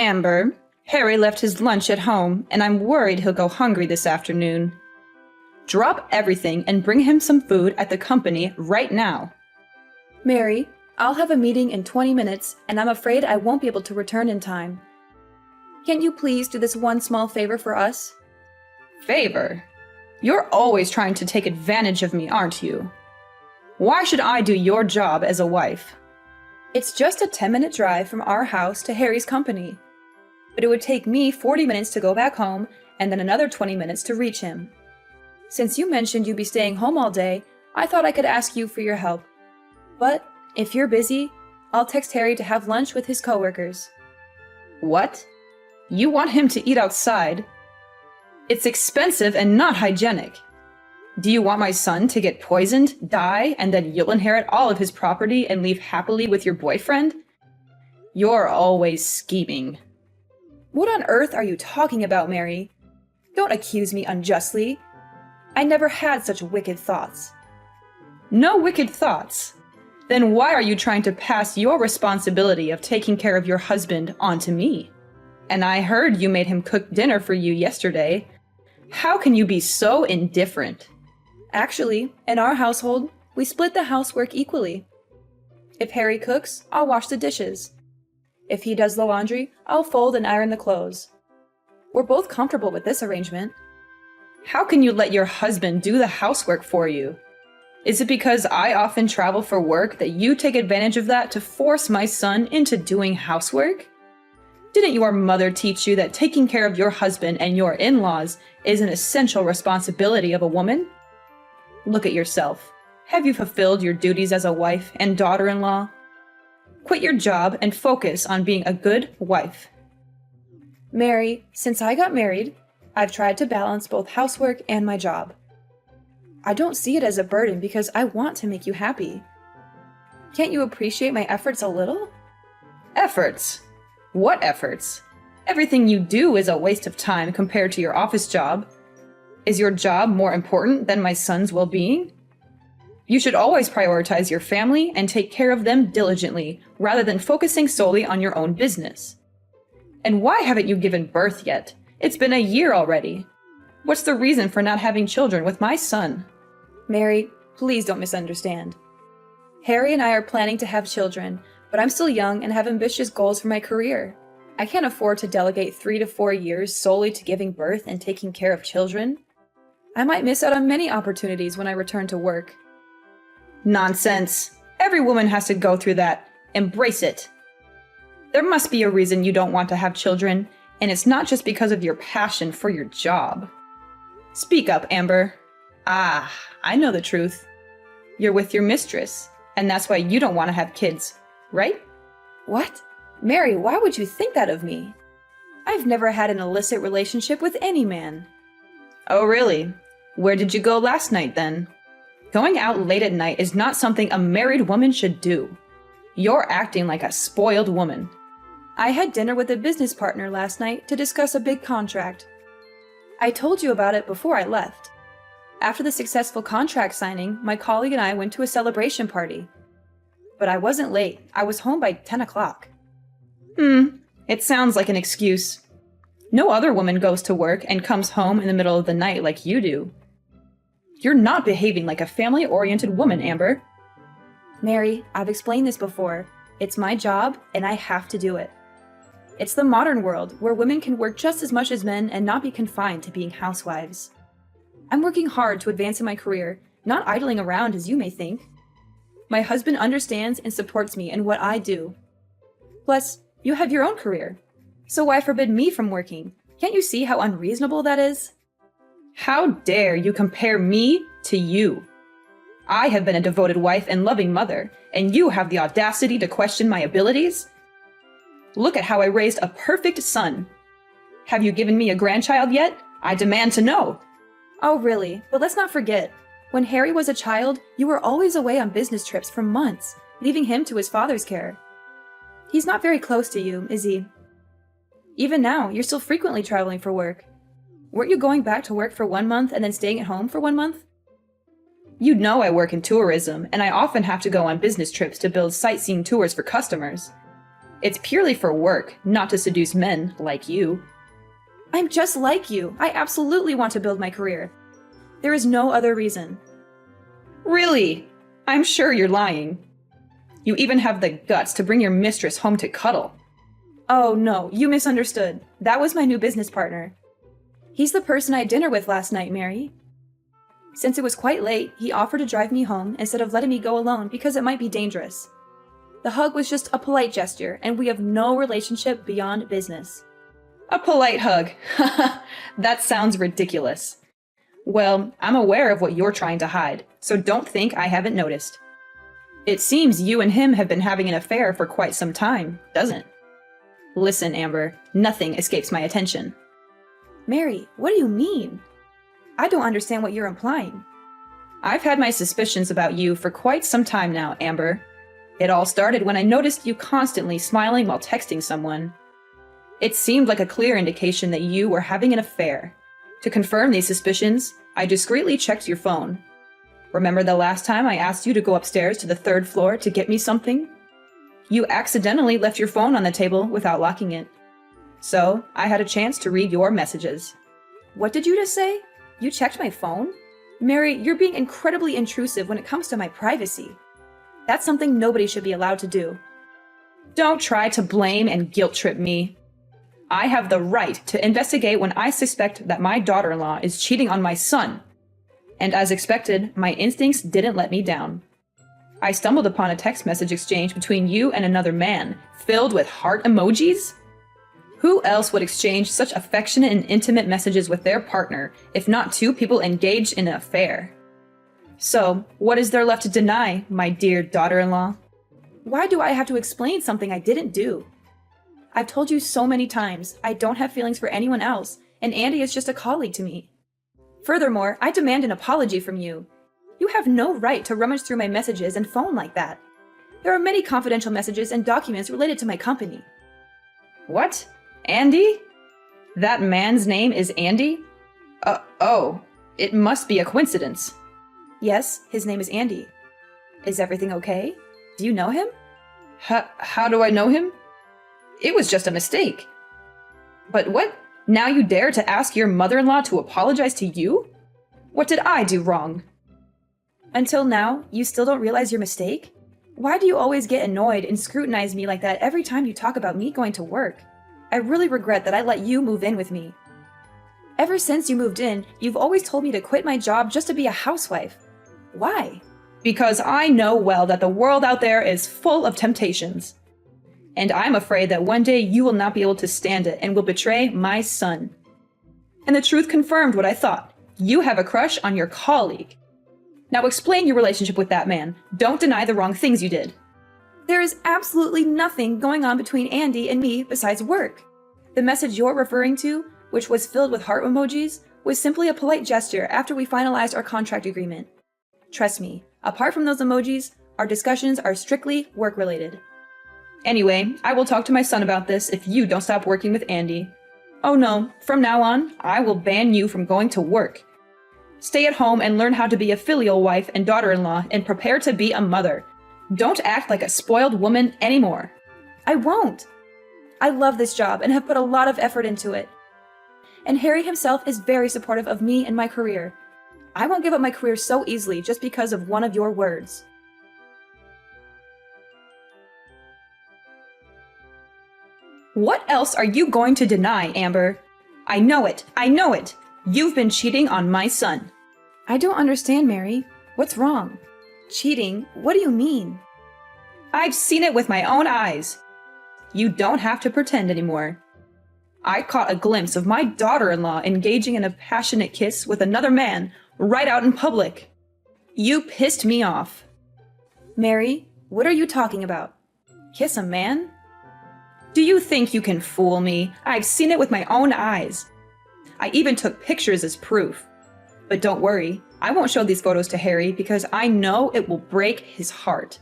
Amber, Harry left his lunch at home, and I'm worried he'll go hungry this afternoon. Drop everything and bring him some food at the company right now. Mary, I'll have a meeting in 20 minutes, and I'm afraid I won't be able to return in time. Can't you please do this one small favor for us? Favor? You're always trying to take advantage of me, aren't you? Why should I do your job as a wife? It's just a 10-minute drive from our house to Harry's company. But it would take me 40 minutes to go back home, and then another 20 minutes to reach him. Since you mentioned you'd be staying home all day, I thought I could ask you for your help. But if you're busy, I'll text Harry to have lunch with his coworkers. What? You want him to eat outside? It's expensive and not hygienic. Do you want my son to get poisoned, die, and then you'll inherit all of his property and leave happily with your boyfriend? You're always scheming. What on earth are you talking about, Mary? Don't accuse me unjustly. I never had such wicked thoughts. No wicked thoughts? Then why are you trying to pass your responsibility of taking care of your husband onto me? And I heard you made him cook dinner for you yesterday. How can you be so indifferent? Actually, in our household, we split the housework equally. If Harry cooks, I'll wash the dishes. If he does the laundry, I'll fold and iron the clothes. We're both comfortable with this arrangement. How can you let your husband do the housework for you? Is it because I often travel for work that you take advantage of that to force my son into doing housework? Didn't your mother teach you that taking care of your husband and your in-laws is an essential responsibility of a woman? Look at yourself. Have you fulfilled your duties as a wife and daughter-in-law? Quit your job and focus on being a good wife. Mary, since I got married, I've tried to balance both housework and my job. I don't see it as a burden because I want to make you happy. Can't you appreciate my efforts a little? Efforts? What efforts? Everything you do is a waste of time compared to your office job. Is your job more important than my son's well-being? You should always prioritize your family and take care of them diligently, rather than focusing solely on your own business. And why haven't you given birth yet? It's been a year already. What's the reason for not having children with my son? Mary, please don't misunderstand. Harry and I are planning to have children, but I'm still young and have ambitious goals for my career. I can't afford to delegate 3 to 4 years solely to giving birth and taking care of children. I might miss out on many opportunities when I return to work. Nonsense. Every woman has to go through that. Embrace it. There must be a reason you don't want to have children, and it's not just because of your passion for your job. Speak up, Amber. Ah, I know the truth. You're with your mistress, and that's why you don't want to have kids, right? What? Mary, why would you think that of me? I've never had an illicit relationship with any man. Oh, really? Where did you go last night, then? Going out late at night is not something a married woman should do. You're acting like a spoiled woman. I had dinner with a business partner last night to discuss a big contract. I told you about it before I left. After the successful contract signing, my colleague and I went to a celebration party. But I wasn't late. I was home by 10 o'clock. It sounds like an excuse. No other woman goes to work and comes home in the middle of the night like you do. You're not behaving like a family-oriented woman, Amber. Mary, I've explained this before. It's my job, and I have to do it. It's the modern world, where women can work just as much as men and not be confined to being housewives. I'm working hard to advance in my career, not idling around as you may think. My husband understands and supports me in what I do. Plus, you have your own career. So why forbid me from working? Can't you see how unreasonable that is? How dare you compare me to you? I have been a devoted wife and loving mother, and you have the audacity to question my abilities? Look at how I raised a perfect son. Have you given me a grandchild yet? I demand to know. Oh, really? But let's not forget. When Harry was a child, you were always away on business trips for months, leaving him to his father's care. He's not very close to you, is he? Even now, you're still frequently traveling for work. Weren't you going back to work for 1 month and then staying at home for 1 month? You know I work in tourism, and I often have to go on business trips to build sightseeing tours for customers. It's purely for work, not to seduce men like you. I'm just like you. I absolutely want to build my career. There is no other reason. Really? I'm sure you're lying. You even have the guts to bring your mistress home to cuddle. Oh no, you misunderstood. That was my new business partner. He's the person I had dinner with last night, Mary. Since it was quite late, he offered to drive me home instead of letting me go alone because it might be dangerous. The hug was just a polite gesture, and we have no relationship beyond business. A polite hug. That sounds ridiculous. Well, I'm aware of what you're trying to hide, so don't think I haven't noticed. It seems you and him have been having an affair for quite some time, doesn't it? Listen, Amber, nothing escapes my attention. Mary, what do you mean? I don't understand what you're implying. I've had my suspicions about you for quite some time now, Amber. It all started when I noticed you constantly smiling while texting someone. It seemed like a clear indication that you were having an affair. To confirm these suspicions, I discreetly checked your phone. Remember the last time I asked you to go upstairs to the 3rd floor to get me something? You accidentally left your phone on the table without locking it. So, I had a chance to read your messages. What did you just say? You checked my phone? Mary, you're being incredibly intrusive when it comes to my privacy. That's something nobody should be allowed to do. Don't try to blame and guilt trip me. I have the right to investigate when I suspect that my daughter-in-law is cheating on my son. And as expected, my instincts didn't let me down. I stumbled upon a text message exchange between you and another man, filled with heart emojis? Who else would exchange such affectionate and intimate messages with their partner, if not two people engaged in an affair? So, what is there left to deny, my dear daughter-in-law? Why do I have to explain something I didn't do? I've told you so many times, I don't have feelings for anyone else, and Andy is just a colleague to me. Furthermore, I demand an apology from you. You have no right to rummage through my messages and phone like that. There are many confidential messages and documents related to my company. What? Andy? That man's name is Andy? Oh, it must be a coincidence. Yes, his name is Andy. Is everything okay? Do you know him? How do I know him? It was just a mistake. But what? Now you dare to ask your mother-in-law to apologize to you? What did I do wrong? Until now, you still don't realize your mistake? Why do you always get annoyed and scrutinize me like that every time you talk about me going to work? I really regret that I let you move in with me. Ever since you moved in, you've always told me to quit my job just to be a housewife. Why? Because I know well that the world out there is full of temptations. And I'm afraid that one day you will not be able to stand it and will betray my son. And the truth confirmed what I thought. You have a crush on your colleague. Now explain your relationship with that man. Don't deny the wrong things you did. There is absolutely nothing going on between Andy and me besides work. The message you're referring to, which was filled with heart emojis, was simply a polite gesture after we finalized our contract agreement. Trust me, apart from those emojis, our discussions are strictly work-related. Anyway, I will talk to my son about this if you don't stop working with Andy. Oh no, from now on, I will ban you from going to work. Stay at home and learn how to be a filial wife and daughter-in-law and prepare to be a mother. Don't act like a spoiled woman anymore. I won't. I love this job and have put a lot of effort into it. And Harry himself is very supportive of me and my career. I won't give up my career so easily just because of one of your words. What else are you going to deny, Amber? I know it. I know it. You've been cheating on my son. I don't understand, Mary. What's wrong? Cheating? What do you mean? I've seen it with my own eyes. You don't have to pretend anymore. I caught a glimpse of my daughter-in-law engaging in a passionate kiss with another man right out in public. You pissed me off. Mary, what are you talking about? Kiss a man? Do you think you can fool me? I've seen it with my own eyes. I even took pictures as proof. But don't worry, I won't show these photos to Harry because I know it will break his heart.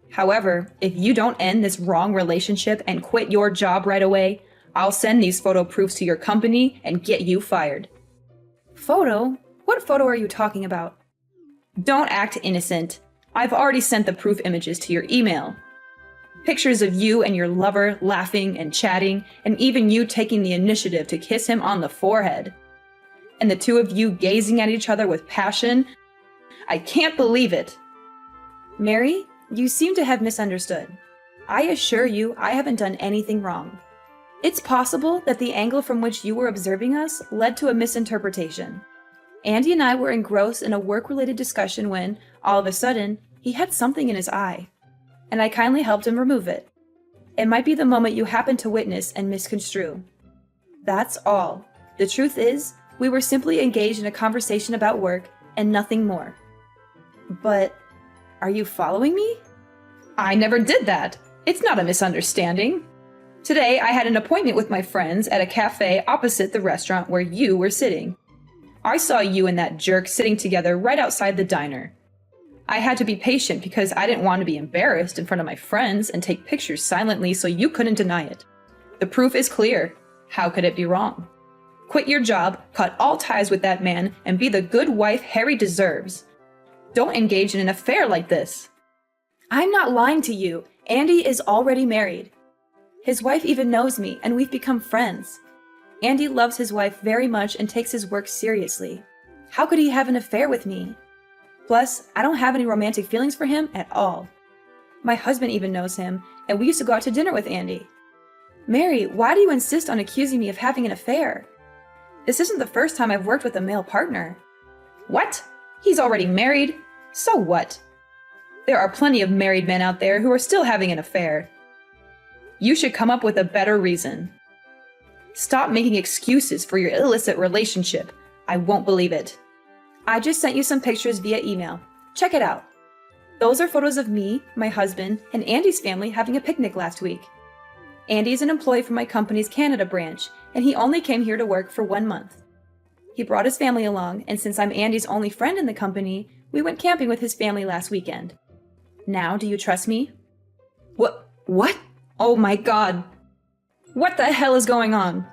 However, if you don't end this wrong relationship and quit your job right away, I'll send these photo proofs to your company and get you fired. Photo? What photo are you talking about? Don't act innocent. I've already sent the proof images to your email. Pictures of you and your lover laughing and chatting, and even you taking the initiative to kiss him on the forehead. And the two of you gazing at each other with passion. I can't believe it. Mary, you seem to have misunderstood. I assure you I haven't done anything wrong. It's possible that the angle from which you were observing us led to a misinterpretation. Andy and I were engrossed in a work-related discussion when, all of a sudden, he had something in his eye, and I kindly helped him remove it. It might be the moment you happened to witness and misconstrue. That's all. The truth is, we were simply engaged in a conversation about work and nothing more. But, are you following me? I never did that. It's not a misunderstanding. Today, I had an appointment with my friends at a cafe opposite the restaurant where you were sitting. I saw you and that jerk sitting together right outside the diner. I had to be patient because I didn't want to be embarrassed in front of my friends and take pictures silently so you couldn't deny it. The proof is clear. How could it be wrong? Quit your job, cut all ties with that man, and be the good wife Harry deserves. Don't engage in an affair like this. I'm not lying to you. Andy is already married. His wife even knows me, and we've become friends. Andy loves his wife very much and takes his work seriously. How could he have an affair with me? Plus, I don't have any romantic feelings for him at all. My husband even knows him, and we used to go out to dinner with Andy. Mary, why do you insist on accusing me of having an affair? This isn't the first time I've worked with a male partner. What? He's already married? So what? There are plenty of married men out there who are still having an affair. You should come up with a better reason. Stop making excuses for your illicit relationship. I won't believe it. I just sent you some pictures via email. Check it out. Those are photos of me, my husband, and Andy's family having a picnic last week. Andy's an employee from my company's Canada branch, and he only came here to work for 1 month. He brought his family along, and since I'm Andy's only friend in the company, we went camping with his family last weekend. Now, do you trust me? What? Oh my god. What the hell is going on?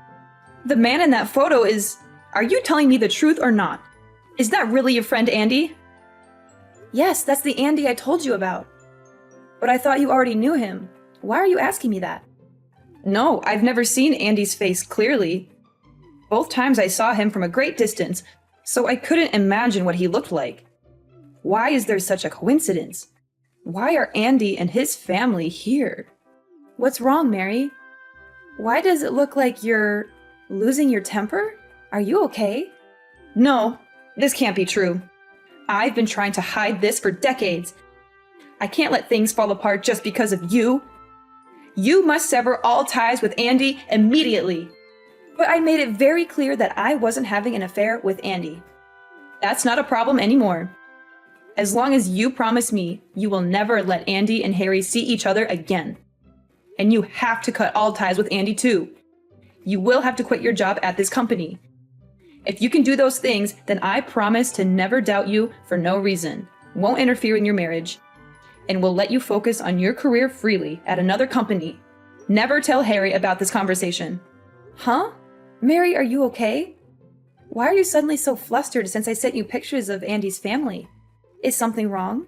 The man in that photo is... Are you telling me the truth or not? Is that really your friend Andy? Yes, that's the Andy I told you about. But I thought you already knew him. Why are you asking me that? No, I've never seen Andy's face clearly. Both times I saw him from a great distance, so I couldn't imagine what he looked like. Why is there such a coincidence? Why are Andy and his family here? What's wrong, Mary? Why does it look like you're losing your temper? Are you okay? No, this can't be true. I've been trying to hide this for decades. I can't let things fall apart just because of you. You must sever all ties with Andy immediately. But I made it very clear that I wasn't having an affair with Andy. That's not a problem anymore. As long as you promise me you will never let Andy and Harry see each other again. And you have to cut all ties with Andy too. You will have to quit your job at this company. If you can do those things, then I promise to never doubt you for no reason, won't interfere in your marriage, and will let you focus on your career freely at another company. Never tell Harry about this conversation. Huh? Mary, are you okay? Why are you suddenly so flustered since I sent you pictures of Andy's family? Is something wrong?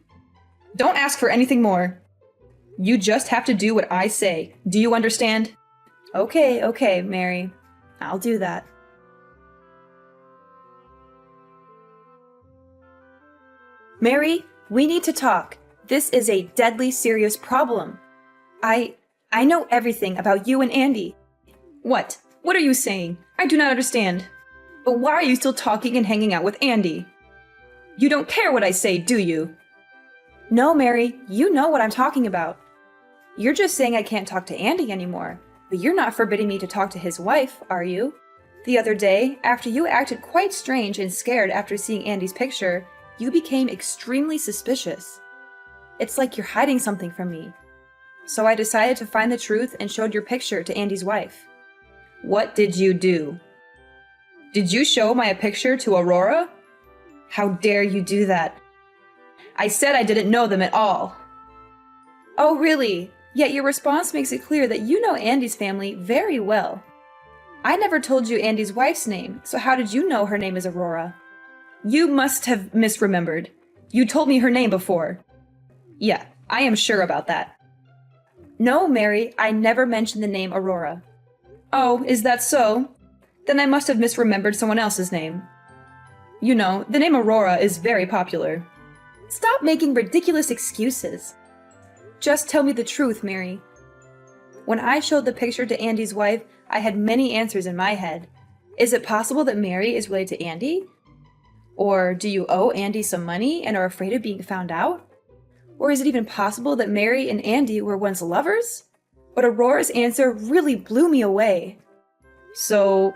Don't ask for anything more. You just have to do what I say. Do you understand? Okay, Mary. I'll do that. Mary, we need to talk. This is a deadly serious problem. I know everything about you and Andy. What? What are you saying? I do not understand. But why are you still talking and hanging out with Andy? You don't care what I say, do you? No, Mary, you know what I'm talking about. You're just saying I can't talk to Andy anymore, but you're not forbidding me to talk to his wife, are you? The other day, after you acted quite strange and scared after seeing Andy's picture, you became extremely suspicious. It's like you're hiding something from me. So I decided to find the truth and showed your picture to Andy's wife. What did you do? Did you show my picture to Aurora? How dare you do that? I said I didn't know them at all. Oh, really? Yet your response makes it clear that you know Andy's family very well. I never told you Andy's wife's name, so how did you know her name is Aurora? You must have misremembered. You told me her name before. Yeah, I am sure about that. No, Mary, I never mentioned the name Aurora. Oh, is that so? Then I must have misremembered someone else's name. You know, the name Aurora is very popular. Stop making ridiculous excuses. Just tell me the truth, Mary. When I showed the picture to Andy's wife, I had many answers in my head. Is it possible that Mary is related to Andy? Or do you owe Andy some money and are afraid of being found out? Or is it even possible that Mary and Andy were once lovers? But Aurora's answer really blew me away. So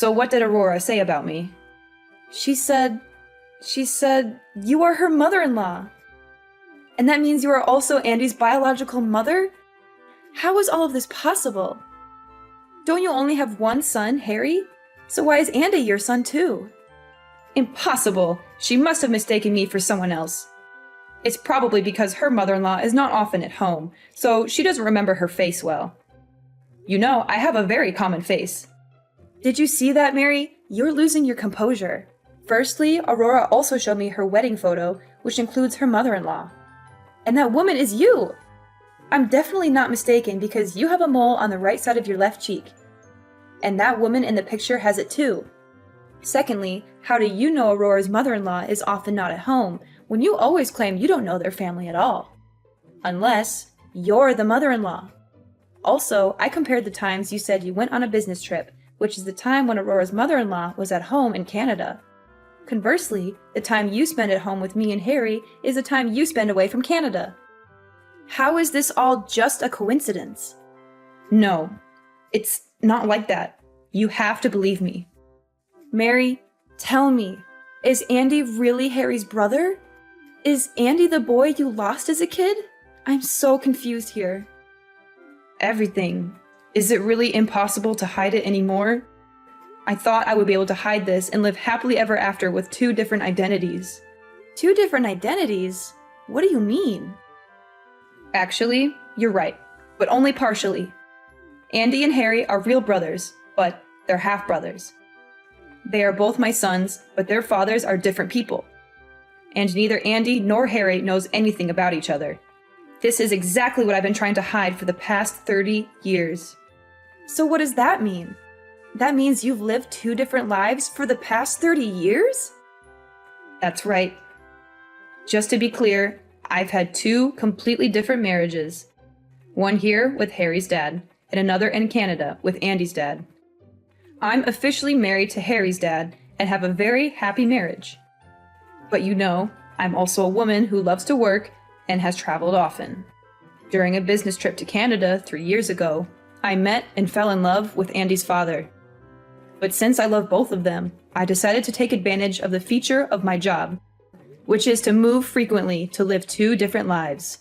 what did Aurora say about me? She said, you are her mother-in-law. And that means you are also Andy's biological mother? How is all of this possible? Don't you only have one son, Harry? So why is Andy your son too? Impossible! She must have mistaken me for someone else. It's probably because her mother-in-law is not often at home, so she doesn't remember her face well. You know, I have a very common face. Did you see that, Mary? You're losing your composure. Firstly, Aurora also showed me her wedding photo, which includes her mother-in-law. And that woman is you! I'm definitely not mistaken because you have a mole on the right side of your left cheek. And that woman in the picture has it too. Secondly, how do you know Aurora's mother-in-law is often not at home when you always claim you don't know their family at all? Unless you're the mother-in-law. Also, I compared the times you said you went on a business trip, which is the time when Aurora's mother-in-law was at home in Canada. Conversely, the time you spend at home with me and Harry is the time you spend away from Canada. How is this all just a coincidence? No, it's not like that. You have to believe me. Mary, tell me, is Andy really Harry's brother? Is Andy the boy you lost as a kid? I'm so confused here. Everything. Is it really impossible to hide it anymore? I thought I would be able to hide this and live happily ever after with 2 different identities. 2 different identities? What do you mean? Actually, you're right, but only partially. Andy and Harry are real brothers, but they're half-brothers. They are both my sons, but their fathers are different people. And neither Andy nor Harry knows anything about each other. This is exactly what I've been trying to hide for the past 30 years. So what does that mean? That means you've lived 2 different lives for the past 30 years? That's right. Just to be clear, I've had 2 completely different marriages. One here with Harry's dad, and another in Canada with Andy's dad. I'm officially married to Harry's dad and have a very happy marriage. But you know, I'm also a woman who loves to work and has traveled often. During a business trip to Canada 3 years ago, I met and fell in love with Andy's father. But since I love both of them, I decided to take advantage of the feature of my job, which is to move frequently to live 2 different lives.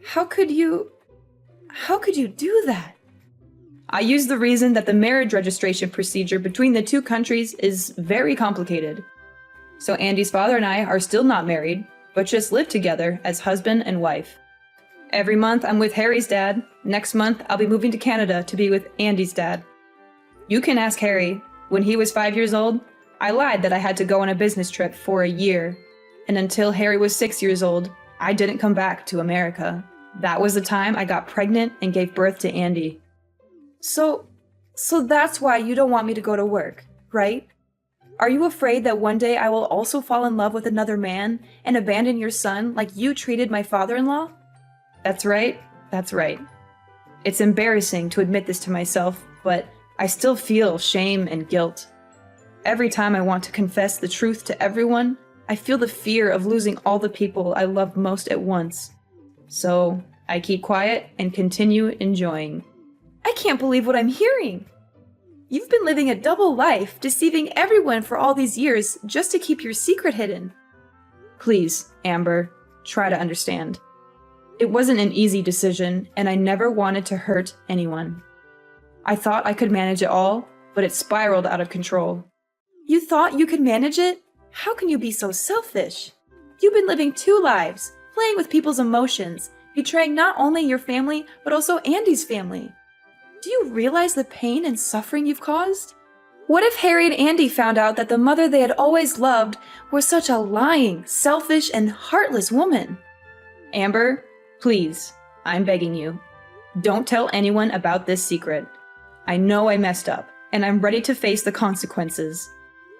How could you do that? I use the reason that the marriage registration procedure between the 2 countries is very complicated. So Andy's father and I are still not married, but just live together as husband and wife. Every month I'm with Harry's dad. Next month I'll be moving to Canada to be with Andy's dad. You can ask Harry. When he was 5 years old, I lied that I had to go on a business trip for a year. And until Harry was 6 years old, I didn't come back to America. That was the time I got pregnant and gave birth to Andy. So that's why you don't want me to go to work, right? Are you afraid that one day I will also fall in love with another man and abandon your son like you treated my father-in-law? That's right. That's right. It's embarrassing to admit this to myself, but I still feel shame and guilt. Every time I want to confess the truth to everyone, I feel the fear of losing all the people I love most at once. So I keep quiet and continue enjoying. I can't believe what I'm hearing. You've been living a double life, deceiving everyone for all these years just to keep your secret hidden. Please, Amber, try to understand. It wasn't an easy decision, and I never wanted to hurt anyone. I thought I could manage it all, but it spiraled out of control. You thought you could manage it? How can you be so selfish? You've been living 2 lives, playing with people's emotions, betraying not only your family, but also Andy's family. Do you realize the pain and suffering you've caused? What if Harry and Andy found out that the mother they had always loved was such a lying, selfish, and heartless woman? Amber, please, I'm begging you. Don't tell anyone about this secret. I know I messed up, and I'm ready to face the consequences.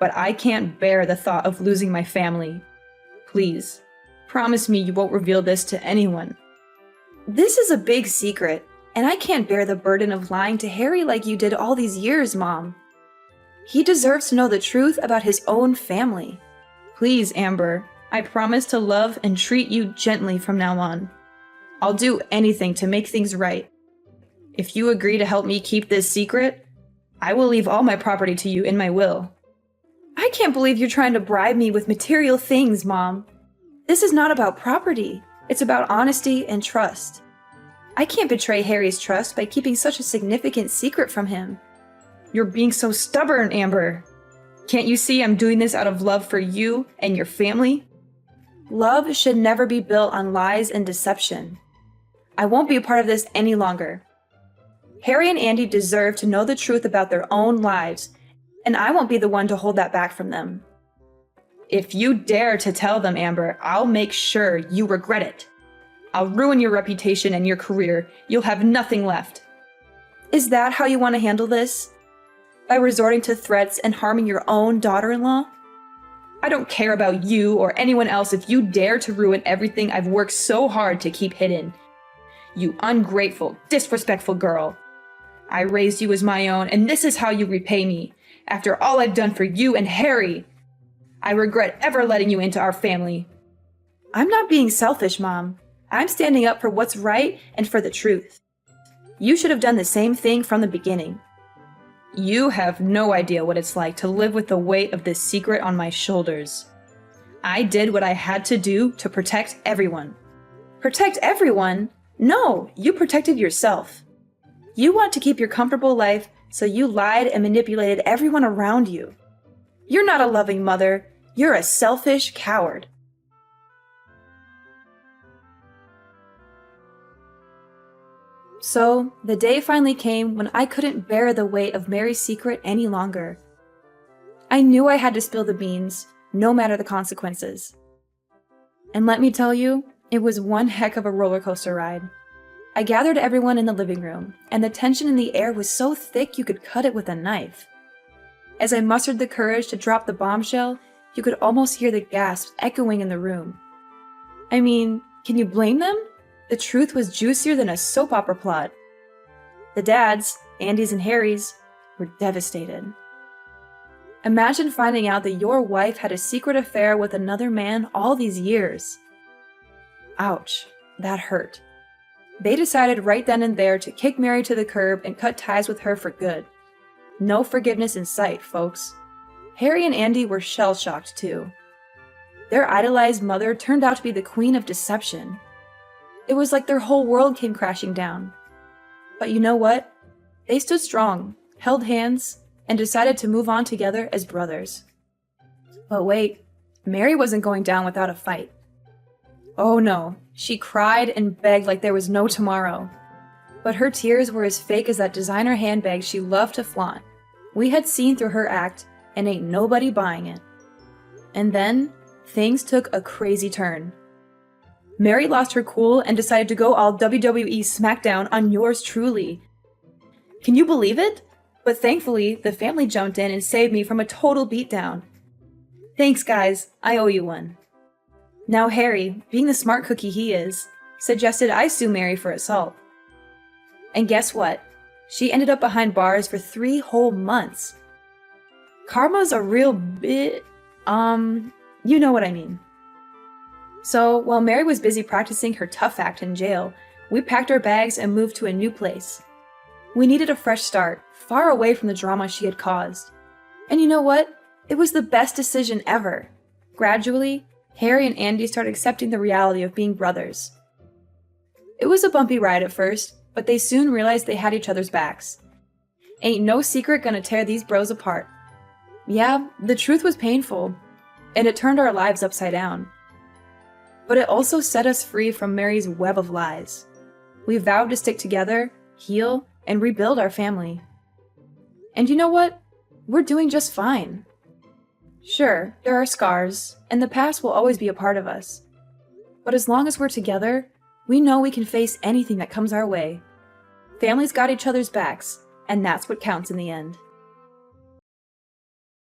But I can't bear the thought of losing my family. Please, promise me you won't reveal this to anyone. This is a big secret, and I can't bear the burden of lying to Harry like you did all these years, Mom. He deserves to know the truth about his own family. Please, Amber, I promise to love and treat you gently from now on. I'll do anything to make things right. If you agree to help me keep this secret, I will leave all my property to you in my will. I can't believe you're trying to bribe me with material things, Mom. This is not about property. It's about honesty and trust. I can't betray Harry's trust by keeping such a significant secret from him. You're being so stubborn, Amber. Can't you see I'm doing this out of love for you and your family? Love should never be built on lies and deception. I won't be a part of this any longer. Harry and Andy deserve to know the truth about their own lives, and I won't be the one to hold that back from them. If you dare to tell them, Amber, I'll make sure you regret it. I'll ruin your reputation and your career. You'll have nothing left. Is that how you want to handle this? By resorting to threats and harming your own daughter-in-law? I don't care about you or anyone else if you dare to ruin everything I've worked so hard to keep hidden. You ungrateful, disrespectful girl. I raised you as my own, and this is how you repay me, after all I've done for you and Harry. I regret ever letting you into our family. I'm not being selfish, Mom. I'm standing up for what's right and for the truth. You should have done the same thing from the beginning. You have no idea what it's like to live with the weight of this secret on my shoulders. I did what I had to do to protect everyone. Protect everyone? No, you protected yourself. You want to keep your comfortable life, so you lied and manipulated everyone around you. You're not a loving mother. You're a selfish coward. So, the day finally came when I couldn't bear the weight of Mary's secret any longer. I knew I had to spill the beans, no matter the consequences. And let me tell you, it was one heck of a roller coaster ride. I gathered everyone in the living room, and the tension in the air was so thick you could cut it with a knife. As I mustered the courage to drop the bombshell, you could almost hear the gasps echoing in the room. I mean, can you blame them? The truth was juicier than a soap opera plot. The dads, Andy's and Harry's, were devastated. Imagine finding out that your wife had a secret affair with another man all these years. Ouch, that hurt. They decided right then and there to kick Mary to the curb and cut ties with her for good. No forgiveness in sight, folks. Harry and Andy were shell-shocked too. Their idolized mother turned out to be the queen of deception. It was like their whole world came crashing down. But you know what? They stood strong, held hands, and decided to move on together as brothers. But wait, Mary wasn't going down without a fight. Oh no, she cried and begged like there was no tomorrow. But her tears were as fake as that designer handbag she loved to flaunt. We had seen through her act, and ain't nobody buying it. And then, things took a crazy turn. Mary lost her cool and decided to go all WWE SmackDown on yours truly. Can you believe it? But thankfully, the family jumped in and saved me from a total beatdown. Thanks, guys. I owe you one. Now Harry, being the smart cookie he is, suggested I sue Mary for assault. And guess what? She ended up behind bars for 3 whole months. Karma's a real bit, you know what I mean. So, while Mary was busy practicing her tough act in jail, we packed our bags and moved to a new place. We needed a fresh start, far away from the drama she had caused. And you know what? It was the best decision ever. Gradually, Harry and Andy started accepting the reality of being brothers. It was a bumpy ride at first, but they soon realized they had each other's backs. Ain't no secret gonna tear these bros apart. Yeah, the truth was painful, and it turned our lives upside down. But it also set us free from Mary's web of lies. We vowed to stick together, heal, and rebuild our family. And you know what? We're doing just fine. Sure, there are scars, and the past will always be a part of us. But as long as we're together, we know we can face anything that comes our way. Families got each other's backs, and that's what counts in the end.